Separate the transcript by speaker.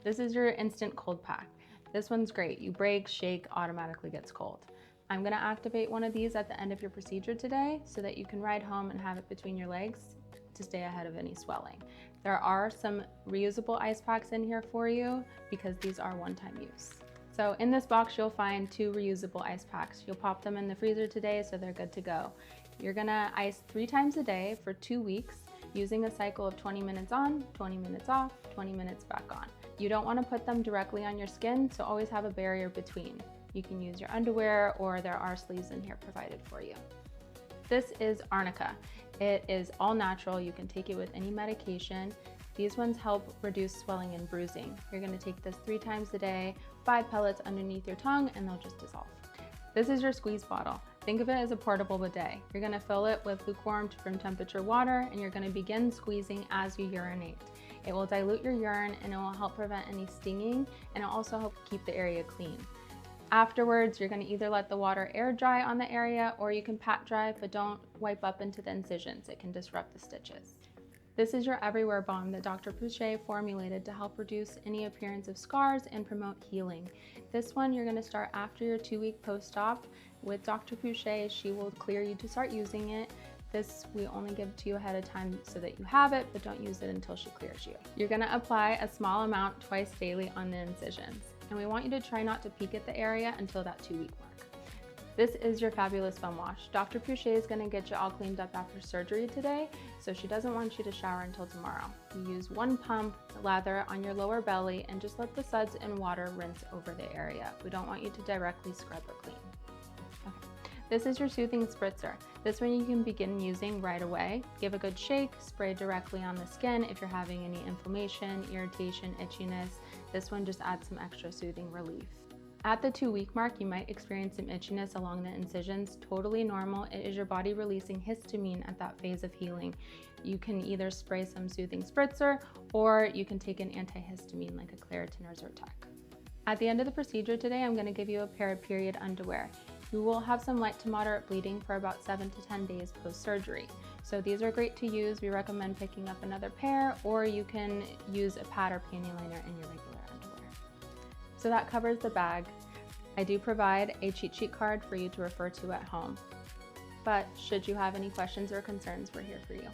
Speaker 1: This is your instant cold pack. This one's great. You break, shake, automatically gets cold. I'm gonna activate one of these at the end of your procedure today so that you can ride home and have it between your legs to stay ahead of any swelling. There are some reusable ice packs in here for you because these are one-time use. So in this box, you'll find 2 reusable ice packs. You'll pop them in the freezer today so they're good to go. You're gonna ice 3 times a day for 2 weeks using a cycle of 20 minutes on, 20 minutes off, 20 minutes back on. You don't wanna put them directly on your skin, so always have a barrier between. You can use your underwear or there are sleeves in here provided for you. This is Arnica. It is all natural. You can take it with any medication. These ones help reduce swelling and bruising. You're gonna take this 3 times a day, 5 pellets underneath your tongue, and they'll just dissolve. This is your squeeze bottle. Think of it as a portable bidet. You're gonna fill it with lukewarm to room temperature water, and you're gonna begin squeezing as you urinate. It will dilute your urine, and it will help prevent any stinging, and it'll also help keep the area clean. Afterwards, you're gonna either let the water air dry on the area, or you can pat dry, but don't wipe up into the incisions. It can disrupt the stitches. This is your Everywhere Balm that Dr. Poucher formulated to help reduce any appearance of scars and promote healing. This one you're gonna start after your 2-week post-op. With Dr. Poucher, she will clear you to start using it. This we only give to you ahead of time so that you have it, but don't use it until she clears you. You're gonna apply a small amount twice daily on the incisions. And we want you to try not to peek at the area until that 2-week mark. This is your fabulous foam wash. Dr. Poucher is gonna get you all cleaned up after surgery today, so she doesn't want you to shower until tomorrow. You use 1 pump, lather on your lower belly, and just let the suds and water rinse over the area. We don't want you to directly scrub or clean. Okay. This is your soothing spritzer. This one you can begin using right away. Give a good shake, spray directly on the skin if you're having any inflammation, irritation, itchiness. This one just adds some extra soothing relief. At the 2-week mark, you might experience some itchiness along the incisions. Totally normal. It is your body releasing histamine at that phase of healing. You can either spray some soothing spritzer or you can take an antihistamine like a Claritin or Zyrtec. At the end of the procedure today, I'm going to give you a pair of period underwear. You will have some light to moderate bleeding for about 7 to 10 days post-surgery. So these are great to use. We recommend picking up another pair, or you can use a pad or panty liner in your regular underwear. So that covers the bag. I do provide a cheat sheet card for you to refer to at home. But should you have any questions or concerns, we're here for you.